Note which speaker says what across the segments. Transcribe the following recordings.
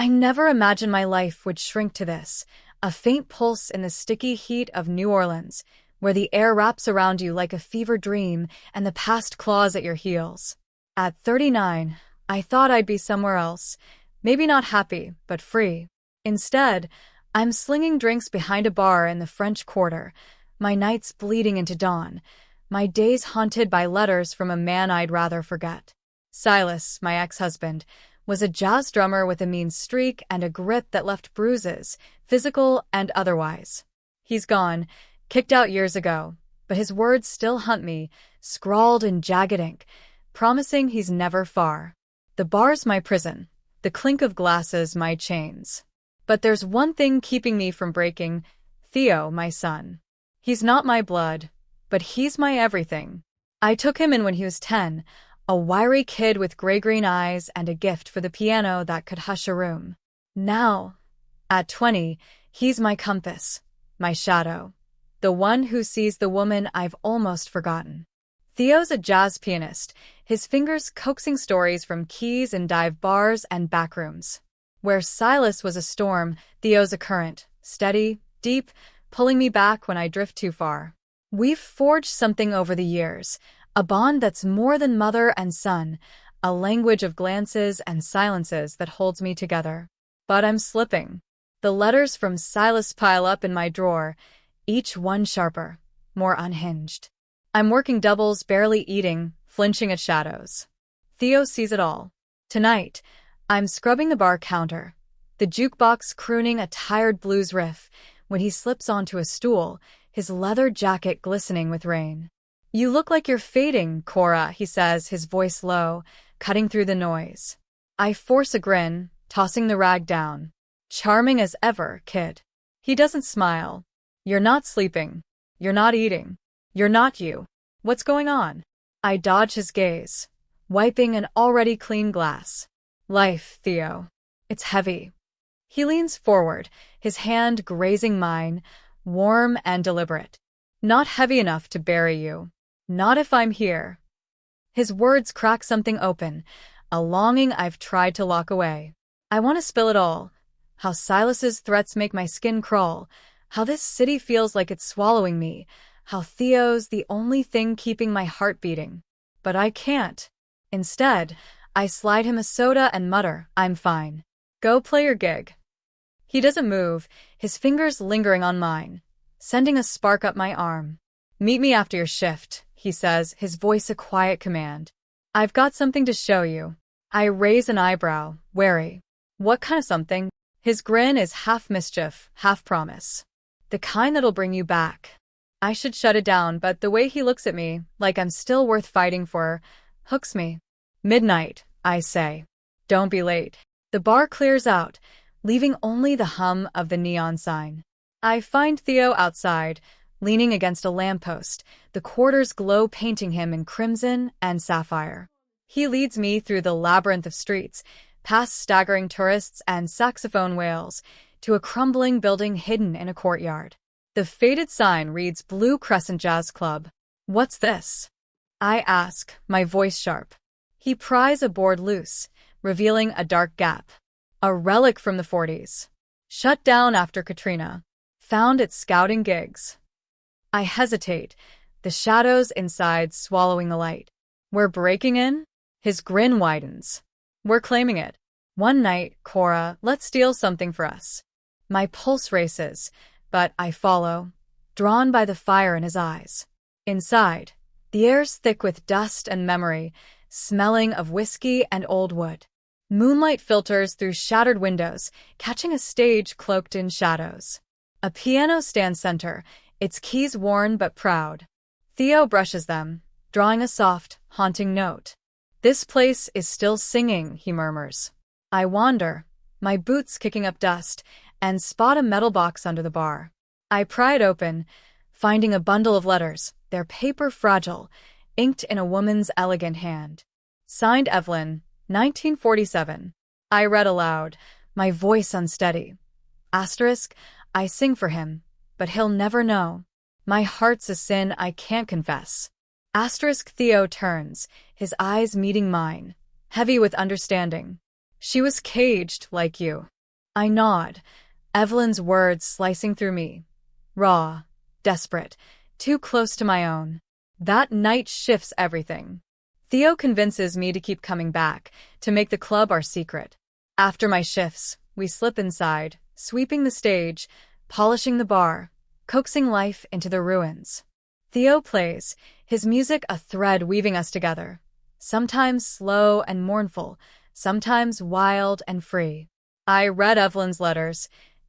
Speaker 1: I never imagined my life would shrink to this, a faint pulse in the sticky heat of New Orleans, where the air wraps around you like a fever dream and the past claws at your heels. At 39, I thought I'd be somewhere else, maybe not happy, but free. Instead, I'm slinging drinks behind a bar in the French Quarter, my nights bleeding into dawn, my days haunted by letters from a man I'd rather forget. Silas, my ex-husband, was a jazz drummer with a mean streak and a grit that left bruises, physical and otherwise. He's gone, kicked out years ago, but his words still haunt me, scrawled in jagged ink, promising he's never far. The bar's my prison, the clink of glasses my chains. But there's one thing keeping me from breaking: Theo, my son. He's not my blood, but he's my everything. I took him in when he was 10, a wiry kid with gray-green eyes and a gift for the piano that could hush a room. Now, at 20, he's my compass, my shadow, the one who sees the woman I've almost forgotten. Theo's a jazz pianist, his fingers coaxing stories from keys in dive bars and backrooms. Where Silas was a storm, Theo's a current, steady, deep, pulling me back when I drift too far. We've forged something over the years, a bond that's more than mother and son, a language of glances and silences that holds me together. But I'm slipping. The letters from Silas pile up in my drawer, each one sharper, more unhinged. I'm working doubles, barely eating, flinching at shadows. Theo sees it all. Tonight, I'm scrubbing the bar counter, the jukebox crooning a tired blues riff, when he slips onto a stool, his leather jacket glistening with rain. "You look like you're fading, Cora," he says, his voice low, cutting through the noise. I force a grin, tossing the rag down. "Charming as ever, kid." He doesn't smile. "You're not sleeping. You're not eating. You're not you. What's going on?" I dodge his gaze, wiping an already clean glass. "Life, Theo. It's heavy." He leans forward, his hand grazing mine, warm and deliberate. "Not heavy enough to bury you. Not if I'm here." His words crack something open, a longing I've tried to lock away. I want to spill it all. How Silas's threats make my skin crawl, how this city feels like it's swallowing me, how Theo's the only thing keeping my heart beating. But I can't. Instead, I slide him a soda and mutter, "I'm fine. Go play your gig." He doesn't move, his fingers lingering on mine, sending a spark up my arm. "Meet me after your shift," he says, his voice a quiet command. "I've got something to show you." I raise an eyebrow, wary. "What kind of something?" His grin is half mischief, half promise. "The kind that'll bring you back." I should shut it down, but the way he looks at me, like I'm still worth fighting for, hooks me. "Midnight," I say. "Don't be late." The bar clears out, leaving only the hum of the neon sign. I find Theo outside, leaning against a lamppost, the quarter's glow painting him in crimson and sapphire. He leads me through the labyrinth of streets, past staggering tourists and saxophone wails, to a crumbling building hidden in a courtyard. The faded sign reads Blue Crescent Jazz Club. "What's this?" I ask, my voice sharp. He pries a board loose, revealing a dark gap. A relic from the 40s. Shut down after Katrina. Found at scouting gigs. I hesitate, the shadows inside swallowing the light. "We're breaking in?" His grin widens. "We're claiming it. One night, Cora, let's steal something for us." My pulse races, but I follow, drawn by the fire in his eyes. Inside, the air's thick with dust and memory, smelling of whiskey and old wood. Moonlight filters through shattered windows, catching a stage cloaked in shadows. A piano stands center, its keys worn but proud. Theo brushes them, drawing a soft, haunting note. "This place is still singing," he murmurs. I wander, my boots kicking up dust, and spot a metal box under the bar. I pry it open, finding a bundle of letters, their paper fragile, inked in a woman's elegant hand. Signed Evelyn, 1947. I read aloud, my voice unsteady. Asterisk, I sing for him, but he'll never know. My heart's a sin I can't confess. Asterisk. Theo turns, his eyes meeting mine, heavy with understanding. "She was caged, like you." I nod, Evelyn's words slicing through me. Raw, desperate, too close to my own. That night shifts everything. Theo convinces me to keep coming back, to make the club our secret. After my shifts, we slip inside, sweeping the stage, polishing the bar, coaxing life into the ruins. Theo plays, his music a thread weaving us together. Sometimes slow and mournful, sometimes wild and free. I read Evelyn's letters,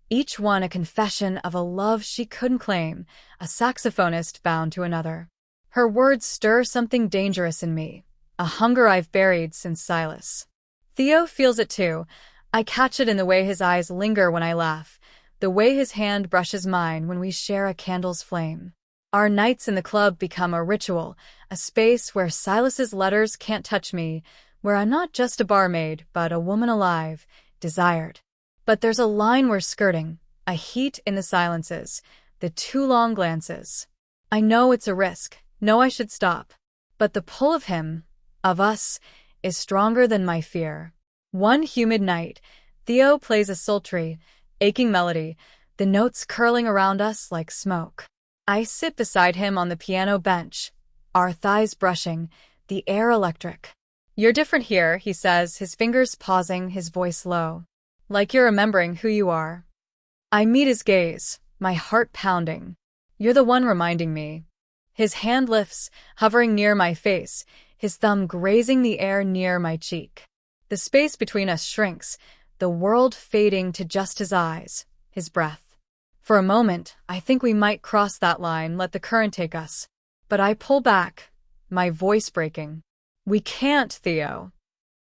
Speaker 1: each one a confession of a love she couldn't claim, a saxophonist bound to another. Her words stir something dangerous in me, a hunger I've buried since Silas. Theo feels it too. I catch it in the way his eyes linger when I laugh, the way his hand brushes mine when we share a candle's flame. Our nights in the club become a ritual, a space where Silas's letters can't touch me, where I'm not just a barmaid, but a woman alive, desired. But there's a line we're skirting, a heat in the silences, the too long glances. I know it's a risk, know I should stop. But the pull of him, of us, is stronger than my fear. One humid night, Theo plays a sultry, aching melody, the notes curling around us like smoke. I sit beside him on the piano bench, our thighs brushing, the air electric. You're different here, he says, his fingers pausing, his voice low. Like you're remembering who you are. I meet his gaze, my heart pounding. You're the one reminding me. His hand lifts, hovering near my face, his thumb grazing the air near my cheek. The space between us shrinks, the world fading to just his eyes, his breath. For a moment, I think we might cross that line, let the current take us. But I pull back, my voice breaking. We can't, Theo.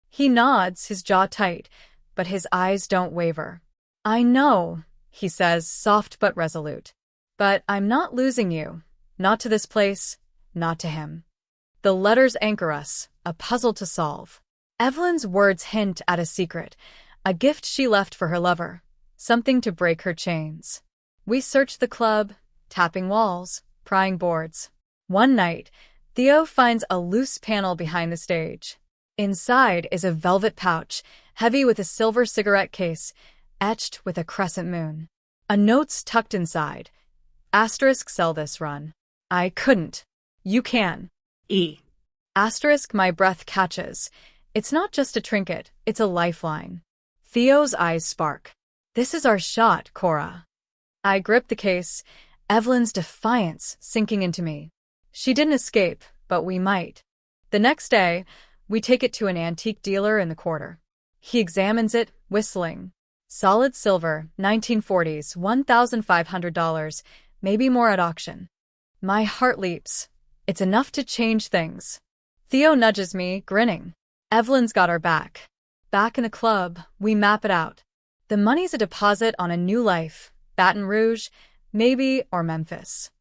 Speaker 1: He nods, his jaw tight, but his eyes don't waver. I know, he says, soft but resolute. But I'm not losing you. Not to this place, not to him. The letters anchor us, a puzzle to solve. Evelyn's words hint at a secret, a gift she left for her lover, something to break her chains. We search the club, tapping walls, prying boards. One night, Theo finds a loose panel behind the stage. Inside is a velvet pouch, heavy with a silver cigarette case, etched with a crescent moon. A note's tucked inside. Asterisk sell this run. I couldn't. You can.
Speaker 2: E.
Speaker 1: Asterisk my breath catches. It's not just a trinket, it's a lifeline. Theo's eyes spark. This is our shot, Cora. I grip the case, Evelyn's defiance sinking into me. She didn't escape, but we might. The next day, we take it to an antique dealer in the quarter. He examines it, whistling. Solid silver, 1940s, $1,500, maybe more at auction. My heart leaps. It's enough to change things. Theo nudges me, grinning. Evelyn's got our back. Back in the club, we map it out. The money's a deposit on a new life. Baton Rouge, maybe, or Memphis.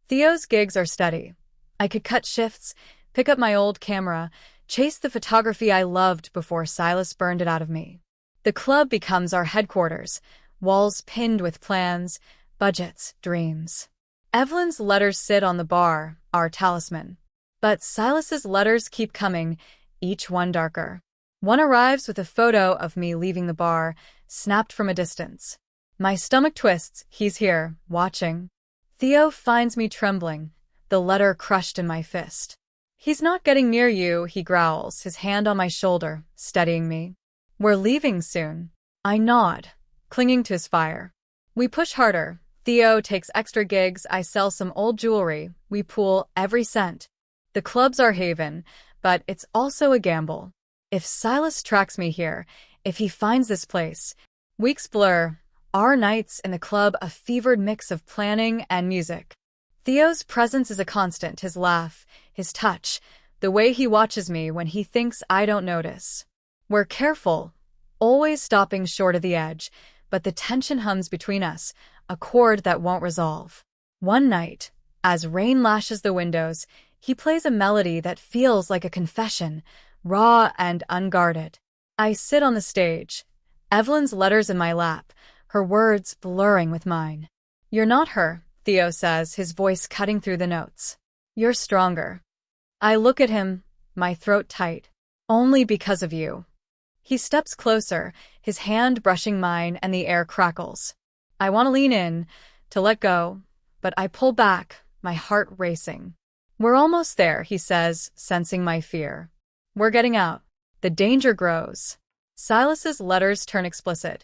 Speaker 1: Theo's gigs are steady. I could cut shifts, pick up my old camera, chase the photography I loved before Silas burned it out of me. The club becomes our headquarters, walls pinned with plans, budgets, dreams. Evelyn's letters sit on the bar, our talisman. But Silas's letters keep coming, each one darker. One arrives with a photo of me leaving the bar, snapped from a distance. My stomach twists, he's here, watching. Theo finds me trembling, the letter crushed in my fist. He's not getting near you, he growls, his hand on my shoulder, steadying me. We're leaving soon. I nod, clinging to his fire. We push harder. Theo takes extra gigs, I sell some old jewelry, we pool every cent. The club's our haven, but it's also a gamble. If Silas tracks me here, if he finds this place, weeks blur, our nights in the club a fevered mix of planning and music. Theo's presence is a constant, his laugh, his touch, the way he watches me when he thinks I don't notice. We're careful, always stopping short of the edge, but the tension hums between us, a chord that won't resolve. One night, as rain lashes the windows, he plays a melody that feels like a confession, raw and unguarded. I sit on the stage, Evelyn's letters in my lap, her words blurring with mine. You're not her, Theo says, his voice cutting through the notes. You're stronger. I look at him, my throat tight. Only because of you. He steps closer, his hand brushing mine, and the air crackles. I want to lean in, to let go, but I pull back, my heart racing. We're almost there, he says, sensing my fear. We're getting out. The danger grows. Silas's letters turn explicit.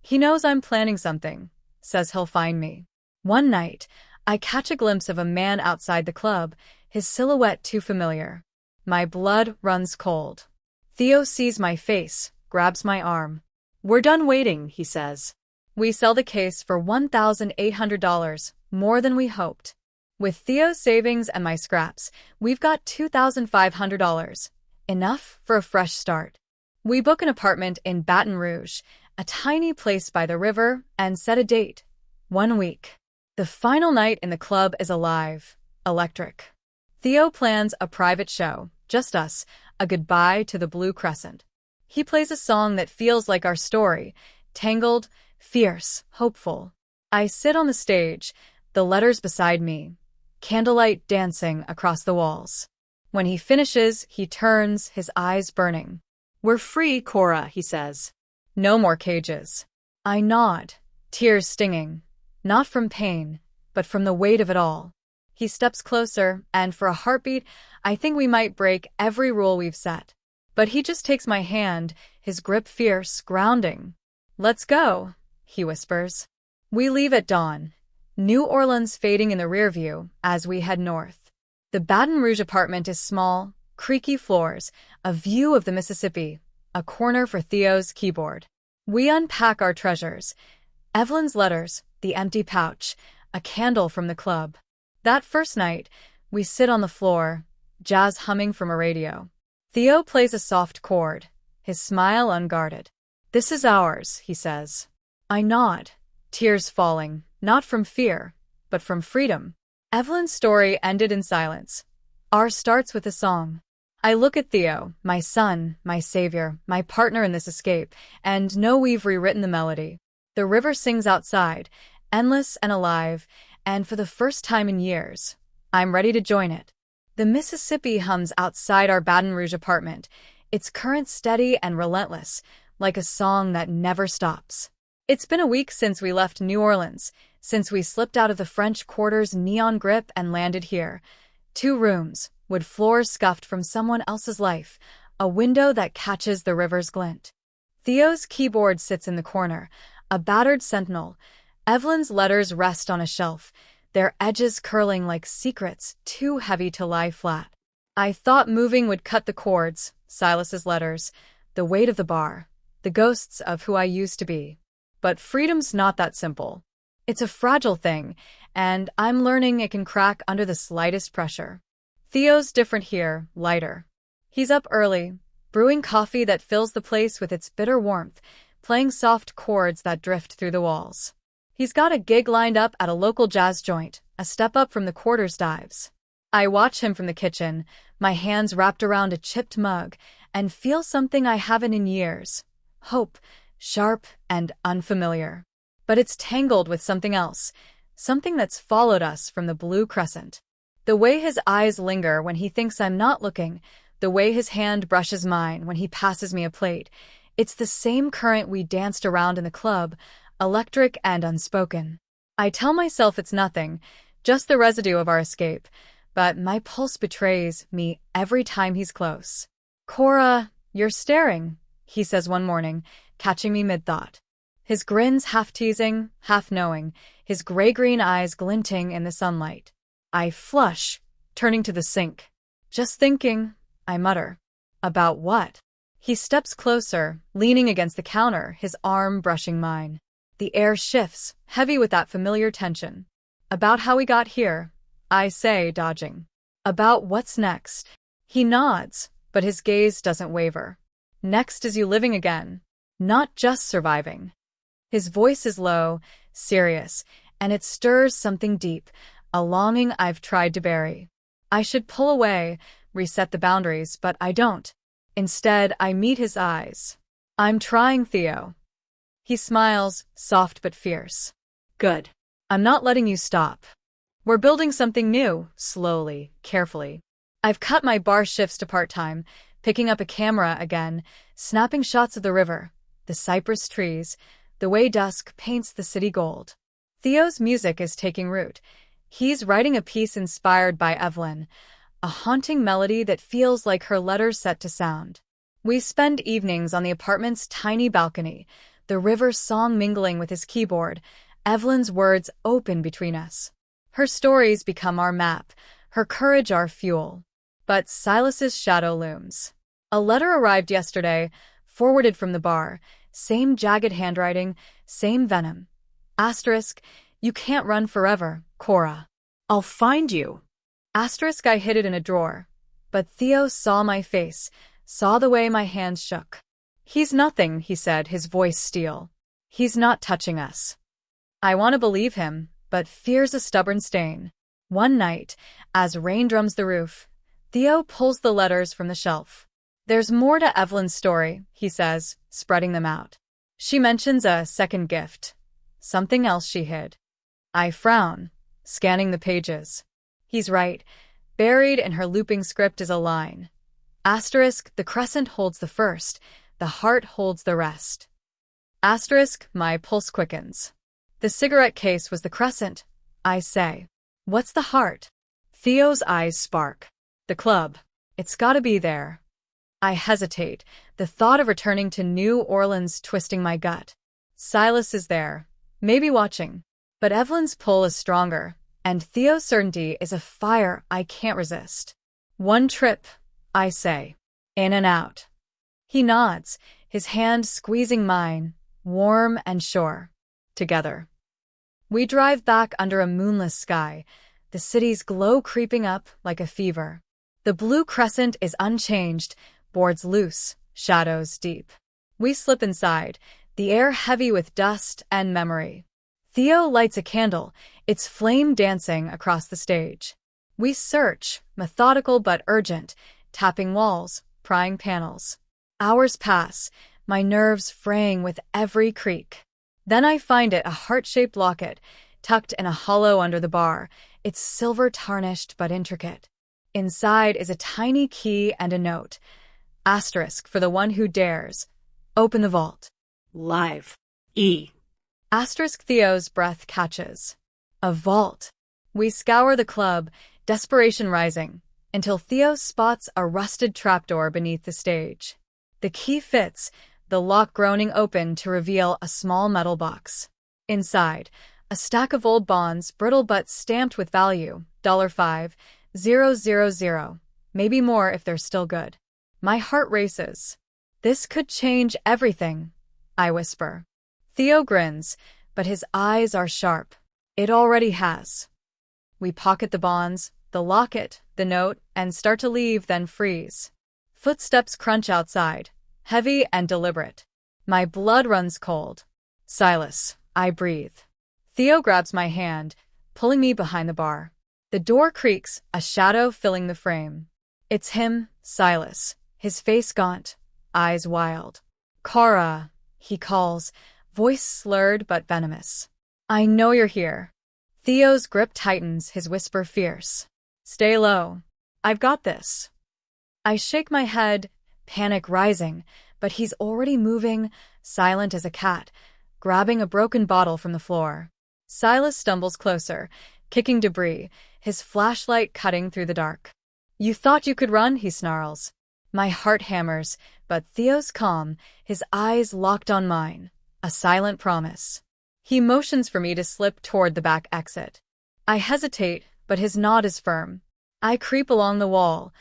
Speaker 1: He knows I'm planning something, says he'll find me. One night, I catch a glimpse of a man outside the club, his silhouette too familiar. My blood runs cold. Theo sees my face, grabs my arm. We're done waiting, he says. We sell the case for $1,800, more than we hoped. With Theo's savings and my scraps, we've got $2,500. Enough for a fresh start. We book an apartment in Baton Rouge, a tiny place by the river, and set a date. 1 week. The final night in the club is alive, electric. Theo plans a private show, just us, a goodbye to the Blue Crescent. He plays a song that feels like our story, tangled, fierce, hopeful. I sit on the stage, the letters beside me, candlelight dancing across the walls. When he finishes, he turns, his eyes burning. We're free, Cora, he says. No more cages. I nod, tears stinging, not from pain, but from the weight of it all. He steps closer, and for a heartbeat, I think we might break every rule we've set. But he just takes my hand, his grip fierce, grounding. Let's go, he whispers. We leave at dawn, New Orleans fading in the rearview as we head north. The Baton Rouge apartment is small, creaky floors, a view of the Mississippi, a corner for Theo's keyboard. We unpack our treasures. Evelyn's letters, the empty pouch, a candle from the club. That first night, we sit on the floor, jazz humming from a radio. Theo plays a soft chord, his smile unguarded. This is ours, he says. I nod, tears falling, not from fear, but from freedom. Evelyn's story ended in silence. Ours starts with a song. I look at Theo, my son, my savior, my partner in this escape, and know we've rewritten the melody. The river sings outside, endless and alive, and for the first time in years, I'm ready to join it. The Mississippi hums outside our Baton Rouge apartment, its current steady and relentless, like a song that never stops. It's been a week since we left New Orleans, since we slipped out of the French Quarter's neon grip and landed here. 2 rooms, wood floors scuffed from someone else's life, a window that catches the river's glint. Theo's keyboard sits in the corner, a battered sentinel. Evelyn's letters rest on a shelf, their edges curling like secrets too heavy to lie flat. I thought moving would cut the cords, Silas's letters, the weight of the bar, the ghosts of who I used to be. But freedom's not that simple. It's a fragile thing, and I'm learning it can crack under the slightest pressure. Theo's different here, lighter. He's up early, brewing coffee that fills the place with its bitter warmth, playing soft chords that drift through the walls. He's got a gig lined up at a local jazz joint, a step up from the Quarter's dives. I watch him from the kitchen, my hands wrapped around a chipped mug, and feel something I haven't in years. Hope, sharp and unfamiliar. But it's tangled with something else, something that's followed us from the Blue Crescent. The way his eyes linger when he thinks I'm not looking, the way his hand brushes mine when he passes me a plate, it's the same current we danced around in the club, electric and unspoken. I tell myself it's nothing, just the residue of our escape, but my pulse betrays me every time he's close. Cora, you're staring, he says one morning, catching me mid-thought. His grin's half-teasing, half-knowing, his gray-green eyes glinting in the sunlight. I flush, turning to the sink. Just thinking, I mutter. About what? He steps closer, leaning against the counter, his arm brushing mine. The air shifts, heavy with that familiar tension. About how we got here, I say, dodging. About what's next. He nods, but his gaze doesn't waver. Next is you living again, not just surviving. His voice is low, serious, and it stirs something deep, a longing I've tried to bury. I should pull away, reset the boundaries, but I don't. Instead, I meet his eyes. I'm trying, Theo. He smiles, soft but fierce. Good. I'm not letting you stop. We're building something new, slowly, carefully. I've cut my bar shifts to part-time, picking up a camera again, snapping shots of the river, the cypress trees, the way dusk paints the city gold. Theo's music is taking root. He's writing a piece inspired by Evelyn, a haunting melody that feels like her letters set to sound. We spend evenings on the apartment's tiny balcony, the river's song mingling with his keyboard, Evelyn's words open between us. Her stories become our map, her courage our fuel. But Silas's shadow looms. A letter arrived yesterday, forwarded from the bar. Same jagged handwriting, same venom. Asterisk, you can't run forever, Cora. I'll find you. Asterisk, I hid it in a drawer. But Theo saw my face, saw the way my hands shook. He's nothing, he said, his voice steel. He's not touching us. I want to believe him, but fear's a stubborn stain. One night, as rain drums the roof, Theo pulls the letters from the shelf. There's more to Evelyn's story, he says, spreading them out. She mentions a second gift. Something else she hid. I frown, scanning the pages. He's right. Buried in her looping script is a line. Asterisk, the crescent holds the first, the heart holds the rest. Asterisk, my pulse quickens. The cigarette case was the crescent, I say. What's the heart? Theo's eyes spark. The club. It's gotta be there. I hesitate, the thought of returning to New Orleans twisting my gut. Silas is there, maybe watching. But Evelyn's pull is stronger, and Theo's certainty is a fire I can't resist. One trip, I say. In and out. He nods, his hand squeezing mine, warm and sure. Together. We drive back under a moonless sky, the city's glow creeping up like a fever. The blue crescent is unchanged, boards loose, shadows deep. We slip inside, the air heavy with dust and memory. Theo lights a candle, its flame dancing across the stage. We search, methodical but urgent, tapping walls, prying panels. Hours pass, my nerves fraying with every creak. Then I find it, a heart-shaped locket, tucked in a hollow under the bar. It's silver-tarnished but intricate. Inside is a tiny key and a note. Asterisk, for the one who dares. Open the vault. Live. E. Asterisk, Theo's breath catches. A vault. We scour the club, desperation rising, until Theo spots a rusted trapdoor beneath the stage. The key fits, the lock groaning open to reveal a small metal box. Inside, a stack of old bonds, brittle but stamped with value, $5,000, maybe more if they're still good. My heart races. This could change everything, I whisper. Theo grins, but his eyes are sharp. It already has. We pocket the bonds, the locket, the note, and start to leave, then freeze. Footsteps crunch outside, heavy and deliberate. My blood runs cold. Silas, I breathe. Theo grabs my hand, pulling me behind the bar. The door creaks, a shadow filling the frame. It's him, Silas, his face gaunt, eyes wild. Cora, he calls, voice slurred but venomous. I know you're here. Theo's grip tightens, his whisper fierce. Stay low. I've got this. I shake my head, panic rising, but he's already moving, silent as a cat, grabbing a broken bottle from the floor. Silas stumbles closer, kicking debris, his flashlight cutting through the dark. You thought you could run, he snarls. My heart hammers, but Theo's calm, his eyes locked on mine, a silent promise. He motions for me to slip toward the back exit. I hesitate, but his nod is firm. I creep along the wall,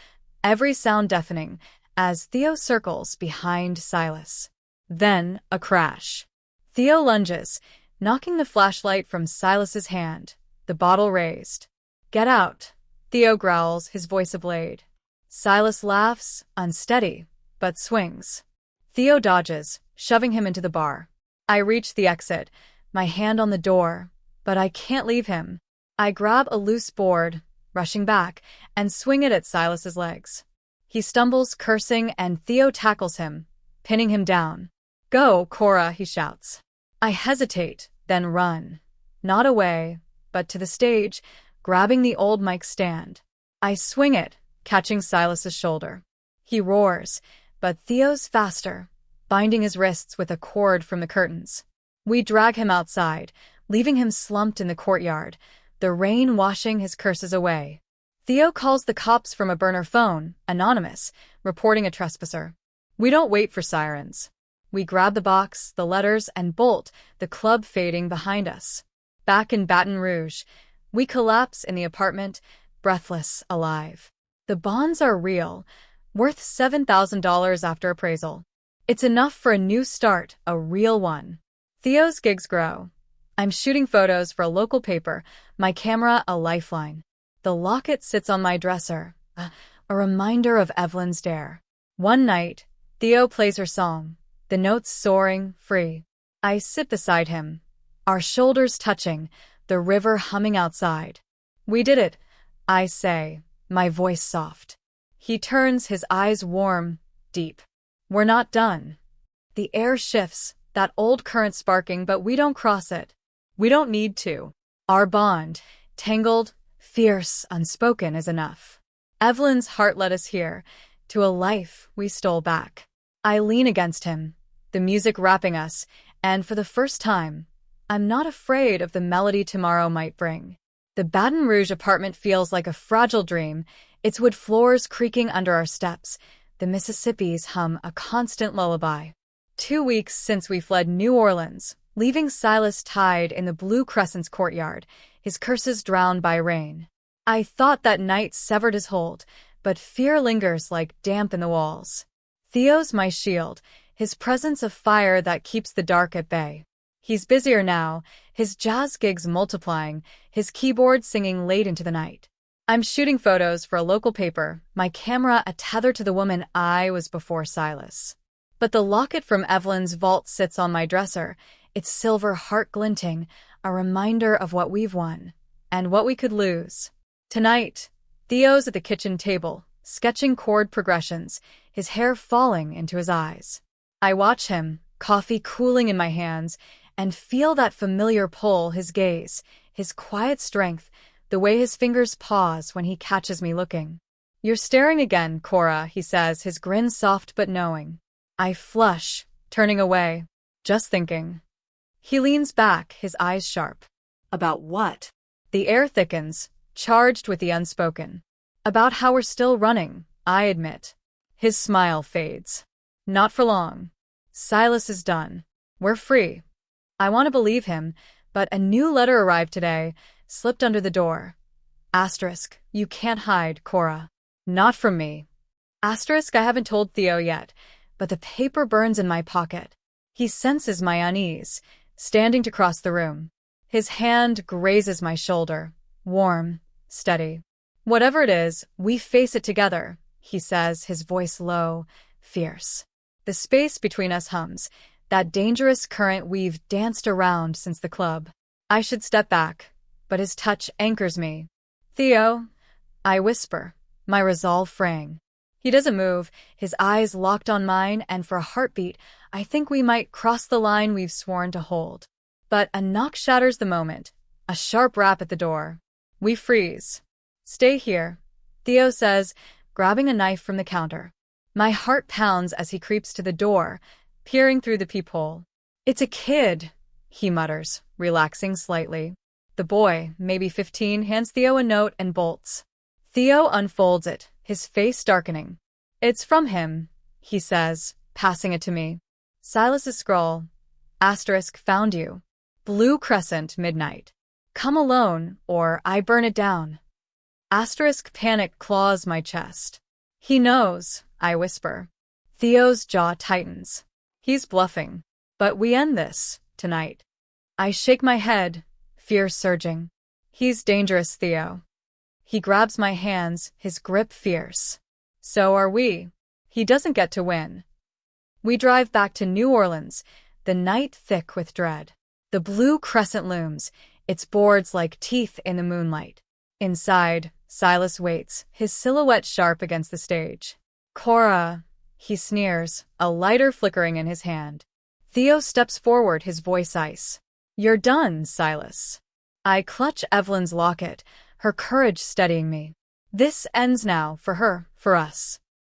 Speaker 1: every sound deafening, as Theo circles behind Silas. Then, a crash. Theo lunges, knocking the flashlight from Silas's hand, the bottle raised. Get out, Theo growls, his voice a blade. Silas laughs, unsteady, but swings. Theo dodges, shoving him into the bar. I reach the exit, my hand on the door, but I can't leave him. I grab a loose board, rushing back, and swing it at Silas's legs. He stumbles, cursing, and Theo tackles him, pinning him down. Go, Cora, he shouts. I hesitate, then run. Not away, but to the stage, grabbing the old mic stand. I swing it, catching Silas's shoulder. He roars, but Theo's faster, binding his wrists with a cord from the curtains. We drag him outside, leaving him slumped in the courtyard, the rain washing his curses away. Theo calls the cops from a burner phone, anonymous, reporting a trespasser. We don't wait for sirens. We grab the box, the letters, and bolt, the club fading behind us. Back in Baton Rouge, we collapse in the apartment, breathless, alive. The bonds are real, worth $7,000 after appraisal. It's enough for a new start, a real one. Theo's gigs grow. I'm shooting photos for a local paper, my camera a lifeline. The locket sits on my dresser, a reminder of Evelyn's dare. One night, Theo plays her song, the notes soaring, free. I sit beside him, our shoulders touching, the river humming outside. We did it, I say, my voice soft. He turns, his eyes warm, deep. We're not done. The air shifts, that old current sparking, but we don't cross it. We don't need to. Our bond, tangled, fierce, unspoken, is enough. Evelyn's heart led us here, to a life we stole back. I lean against him, the music wrapping us, and for the first time, I'm not afraid of the melody tomorrow might bring. The Baton Rouge apartment feels like a fragile dream, its wood floors creaking under our steps, the Mississippi's hum a constant lullaby. 2 weeks since we fled New Orleans, leaving Silas tied in the Blue Crescent's courtyard, his curses drowned by rain. I thought that night severed his hold, but fear lingers like damp in the walls. Theo's my shield, his presence a fire that keeps the dark at bay. He's busier now, his jazz gigs multiplying, his keyboard singing late into the night. I'm shooting photos for a local paper, my camera a tether to the woman I was before Silas. But the locket from Evelyn's vault sits on my dresser, its silver heart glinting, a reminder of what we've won, and what we could lose. Tonight, Theo's at the kitchen table, sketching chord progressions, his hair falling into his eyes. I watch him, coffee cooling in my hands, and feel that familiar pull, his gaze, his quiet strength, the way his fingers pause when he catches me looking. You're staring again, Cora, he says, his grin soft but knowing. I flush, turning away, just thinking. He leans back, his eyes sharp. About what? The air thickens, charged with the unspoken. About how we're still running, I admit. His smile fades. Not for long. Silas is done. We're free. I want to believe him, but a new letter arrived today, slipped under the door. Asterisk, you can't hide, Cora. Not from me. Asterisk, I haven't told Theo yet, but the paper burns in my pocket. He senses my unease, standing to cross the room. His hand grazes my shoulder, warm, steady. Whatever it is, we face it together, he says, his voice low, fierce. The space between us hums, that dangerous current we've danced around since the club. I should step back, but his touch anchors me. Theo, I whisper, my resolve fraying. He doesn't move, his eyes locked on mine, and for a heartbeat, I think we might cross the line we've sworn to hold. But a knock shatters the moment, a sharp rap at the door. We freeze. Stay here, Theo says, grabbing a knife from the counter. My heart pounds as he creeps to the door, peering through the peephole. It's a kid, he mutters, relaxing slightly. The boy, maybe 15, hands Theo a note and bolts. Theo unfolds it, his face darkening. It's from him, he says, passing it to me. Silas's scrawl. Asterisk, found you. Blue Crescent, midnight. Come alone, or I burn it down. Asterisk, panic claws my chest. He knows, I whisper. Theo's jaw tightens. He's bluffing. But we end this, tonight. I shake my head, fear surging. He's dangerous, Theo. He grabs my hands, his grip fierce. So are we. He doesn't get to win. We drive back to New Orleans, the night thick with dread. The Blue Crescent looms, its boards like teeth in the moonlight. Inside, Silas waits, his silhouette sharp against the stage. Cora, he sneers, a lighter flickering in his hand. Theo steps forward, his voice ice. You're done, Silas. I clutch Evelyn's locket, her courage steadying me. This ends now, for her, for us.